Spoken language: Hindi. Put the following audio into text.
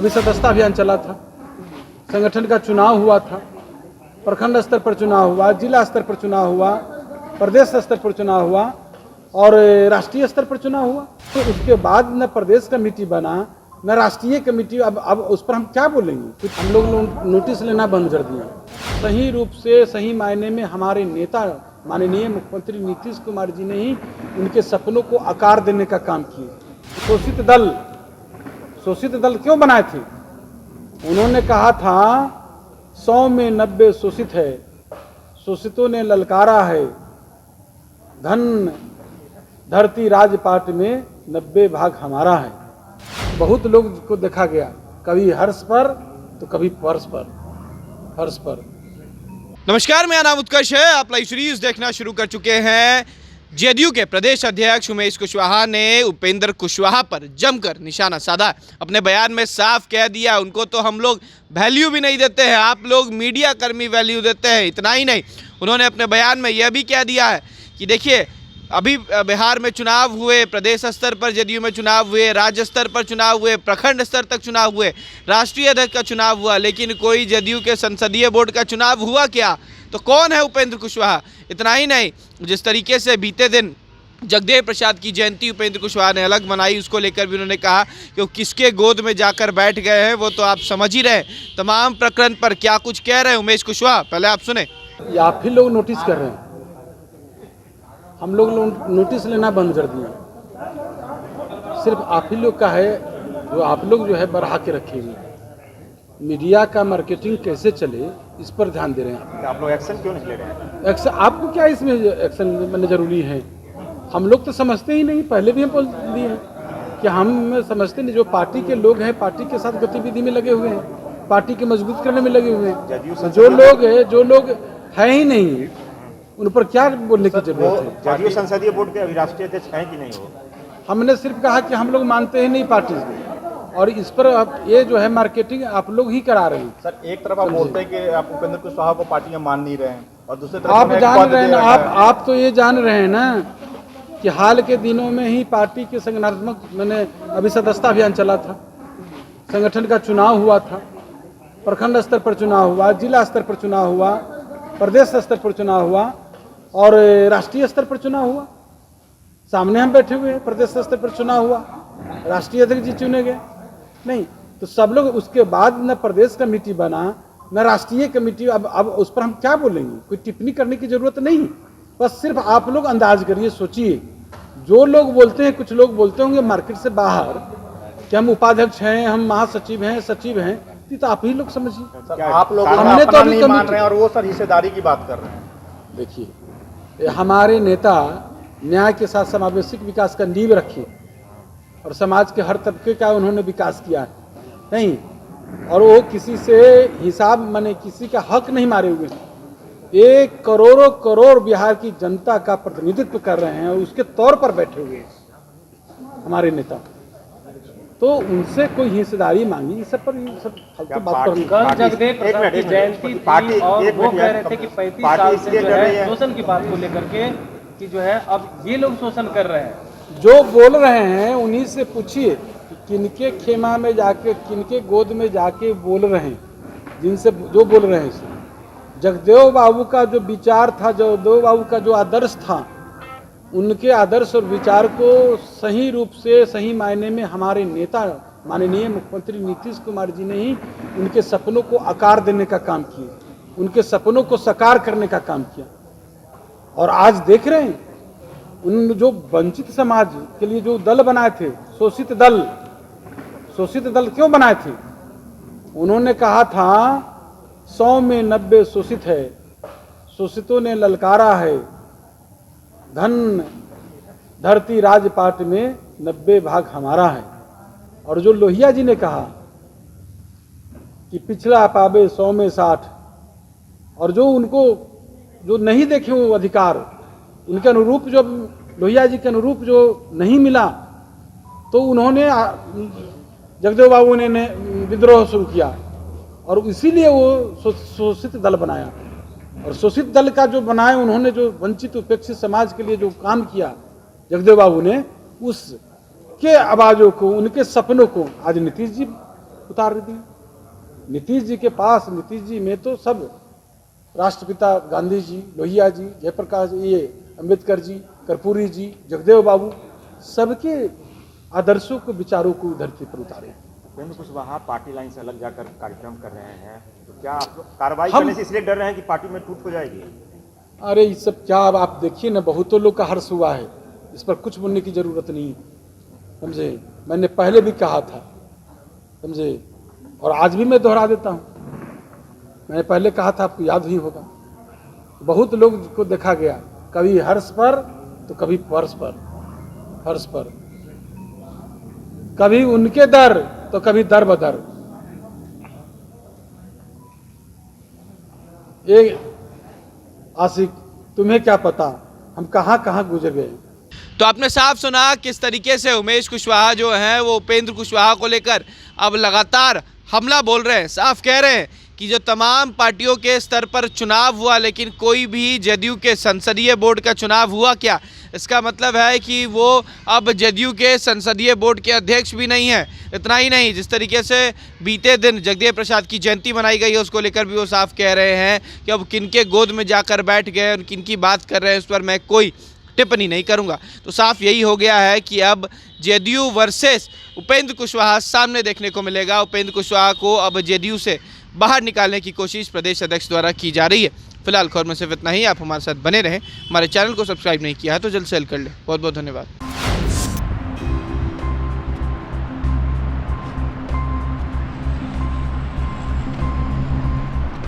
अभी सदस्यता अभियान चला था, संगठन का चुनाव हुआ था, प्रखंड स्तर पर चुनाव हुआ, जिला स्तर पर चुनाव हुआ, प्रदेश स्तर पर चुनाव हुआ और राष्ट्रीय स्तर पर चुनाव हुआ। तो उसके बाद न प्रदेश कमेटी बना न राष्ट्रीय कमेटी। अब उस पर हम क्या बोलेंगे? हम लोग नोटिस लेना बंद कर दिया। सही रूप से सही मायने में हमारे नेता माननीय मुख्यमंत्री नीतीश कुमार जी ने ही उनके सपनों को आकार देने का काम किया। शोषित दल क्यों बनाए थे? उन्होंने कहा था 100 में 90 शोषित है, शोषितों ने ललकारा है, धन धरती राजपाट में 90 भाग हमारा है। बहुत लोग को देखा गया, कभी हर्ष पर तो कभी पर्स पर। नमस्कार, मेरा नाम उत्कर्ष है। आप लाइव सीरीज देखना शुरू कर चुके हैं। जेडीयू के प्रदेश अध्यक्ष उमेश कुशवाहा ने उपेंद्र कुशवाहा पर जमकर निशाना साधा। अपने बयान में साफ कह दिया, उनको तो हम लोग वैल्यू भी नहीं देते हैं, आप लोग मीडिया कर्मी वैल्यू देते हैं। इतना ही नहीं, उन्होंने अपने बयान में यह भी कह दिया है कि देखिए, अभी बिहार में चुनाव हुए, प्रदेश स्तर पर जेडीयू में चुनाव हुए, राज्य स्तर पर चुनाव हुए, प्रखंड स्तर तक चुनाव हुए, राष्ट्रीय अध्यक्ष का चुनाव हुआ, लेकिन कोई जेडीयू के संसदीय बोर्ड का चुनाव हुआ क्या? तो कौन है उपेंद्र कुशवाहा? इतना ही नहीं, जिस तरीके से बीते दिन जगदेव प्रसाद की जयंती उपेंद्र कुशवाहा ने अलग मनाई, उसको लेकर भी उन्होंने कहा कि वो किसके गोद में जाकर बैठ गए हैं वो तो आप समझ ही रहे। तमाम प्रकरण पर क्या कुछ कह रहे हैं उमेश कुशवाहा, पहले आप सुने। आप ही लोग नोटिस कर रहे हैं, हम लोग नोटिस लेना बंद कर दिया। सिर्फ आप ही लोग का है, जो आप लोग जो है बढ़ा के रखे हुए। मीडिया का मार्केटिंग कैसे चले, इस पर ध्यान दे रहे हैं। आप लोग एक्शन क्यों नहीं ले रहे हैं? एक्शन आपको क्या इसमें एक्शन में जरूरी है? हम लोग तो समझते ही नहीं, पहले भी हम बोल दिए हैं कि हम समझते नहीं। जो पार्टी के लोग हैं, पार्टी के साथ गतिविधि में लगे हुए हैं, पार्टी के मजबूत करने में लगे हुए हैं। जो लोग हैं ही नहीं, उन पर क्या बोलने की जरूरत है? जेडीयू संसदीय बोर्ड के अभी राष्ट्रीय अध्यक्ष हैं कि नहीं हो? हमने सिर्फ कहा कि हम लोग मानते ही नहीं पार्टी में, और इस पर अब ये जो है मार्केटिंग आप लोग ही करा रहे हैं। सर, एक तरफ आप बोलते हैं कि आप उपेंद्र कुशवाहा को पार्टी में मान नहीं रहे हैं, और दूसरी तरफ आप जान रहे हैं ना, आप तो ये जान रहे हैं ना कि हाल के दिनों में ही पार्टी के संगठनात्मक अभी सदस्यता अभियान चला था, संगठन का चुनाव हुआ था, प्रखंड स्तर पर चुनाव हुआ, जिला स्तर पर चुनाव हुआ, प्रदेश स्तर पर चुनाव हुआ और राष्ट्रीय स्तर पर चुनाव हुआ। सामने हम बैठे हुए हैं, प्रदेश स्तर पर चुनाव हुआ, राष्ट्रीय अध्यक्ष जी चुने गए। नहीं तो सब लोग, उसके बाद न प्रदेश कमेटी बना न राष्ट्रीय कमेटी। अब उस पर हम क्या बोलेंगे? कोई टिप्पणी करने की जरूरत नहीं। बस सिर्फ आप लोग अंदाज करिए, सोचिए। जो लोग बोलते हैं, कुछ लोग बोलते होंगे मार्केट से बाहर कि हम उपाध्यक्ष हैं, हम महासचिव हैं, सचिव हैं, तो आप ही लोग समझिए। आप लोग हमने तो अभी नहीं मान रहे हैं, और वो सर हिस्सेदारी की बात कर रहे हैं। देखिए, हमारे नेता न्याय के साथ समावेशी विकास का नींव रखे और समाज के हर तबके का उन्होंने विकास किया है नहीं, और वो किसी से हिसाब किसी का हक नहीं मारे हुए। एक करोड़ बिहार की जनता का प्रतिनिधित्व कर रहे हैं और उसके तौर पर बैठे हुए हैं हमारे नेता। तो उनसे कोई हिस्सेदारी मांगी, इस सब पर बात कल जगदेव प्रसाद की जयंती थी और वो कह रहे थे कि 35 साल से जो है शोषण की बात को लेकर के कि जो है अब ये लोग शोषण कर रहे हैं। जो बोल रहे हैं उन्हीं से पूछिए कि किनके खेमा में जाके, किनके गोद में जाके बोल रहे हैं, जिनसे जो बोल रहे हैं। जगदेव बाबू का जो विचार था, जगदेव बाबू का जो आदर्श था, उनके आदर्श और विचार को सही रूप से सही मायने में हमारे नेता माननीय मुख्यमंत्री नीतीश कुमार जी ने ही उनके सपनों को आकार देने का काम किया, उनके सपनों को साकार करने का काम किया। और आज देख रहे हैं, उन जो वंचित समाज के लिए जो दल बनाए थे, शोषित दल क्यों बनाए थे? उन्होंने कहा था 100 में 90 शोषित है, शोषितों ने ललकारा है, धन धरती राजपाट में 90 भाग हमारा है। और जो लोहिया जी ने कहा कि पिछड़ा पावे 100 में 60, और जो उनको जो नहीं देखे वो अधिकार, उनके अनुरूप जो लोहिया जी के अनुरूप जो नहीं मिला, तो उन्होंने जगदेव बाबू ने विद्रोह शुरू किया और इसीलिए वो शोषित दल बनाया। और शोषित दल का जो बनाए, उन्होंने जो वंचित उपेक्षित समाज के लिए जो काम किया जगदेव बाबू ने, उसके आवाजों को, उनके सपनों को आज नीतीश जी उतार दी। नीतीश जी के पास, नीतीश जी में तो सब राष्ट्रपिता गांधी जी, लोहिया जी, जयप्रकाश जी, ये अम्बेडकर जी, कर्पूरी जी, जगदेव बाबू, सबके आदर्शों को, विचारों को धरती पर उतारे। उपेंद्र कुशवाहा पार्टी लाइन से अलग जाकर कार्यक्रम कर रहे हैं, तो क्या आप लोग कार्रवाई करने से इसलिए डर रहे हैं कि पार्टी में टूट हो जाएगी? अरे ये सब क्या, अब आप देखिए ना, बहुतों लोग का हर्ष हुआ है, इस पर कुछ बोलने की जरूरत नहीं है, समझे। मैंने पहले भी कहा था, समझे, और आज भी मैं दोहरा देता हूँ। मैंने पहले कहा था, आपको याद ही होगा, बहुत लोग को देखा गया, कभी हर्ष पर तो कभी पर्स पर, हर्ष पर, कभी उनके दर तो कभी दर बदर। एक आशिक, तुम्हें क्या पता हम कहां कहां गुजर गए। तो आपने साफ सुना किस तरीके से उमेश कुशवाहा जो हैं वो उपेंद्र कुशवाहा को लेकर अब लगातार हमला बोल रहे हैं। साफ कह रहे हैं कि जो तमाम पार्टियों के स्तर पर चुनाव हुआ, लेकिन कोई भी जदयू के संसदीय बोर्ड का चुनाव हुआ क्या, इसका मतलब है कि वो अब जदयू के संसदीय बोर्ड के अध्यक्ष भी नहीं हैं। इतना ही नहीं, जिस तरीके से बीते दिन जगदेव प्रसाद की जयंती मनाई गई है, उसको लेकर भी वो साफ कह रहे हैं कि अब किनके गोद में जाकर बैठ गए और किनकी बात कर रहे हैं, उस पर मैं कोई टिप्पणी नहीं करूंगा। तो साफ यही हो गया है कि अब जदयू वर्सेस उपेंद्र कुशवाहा सामने देखने को मिलेगा। उपेंद्र कुशवाहा को अब जदयू से बाहर निकालने की कोशिश प्रदेश अध्यक्ष द्वारा की जा रही है। फिलहाल खबर में सिर्फ इतना ही। आप हमारे साथ बने रहें। हमारे चैनल को सब्सक्राइब नहीं किया है तो जल्द से जल्द कर लें। बहुत बहुत धन्यवाद।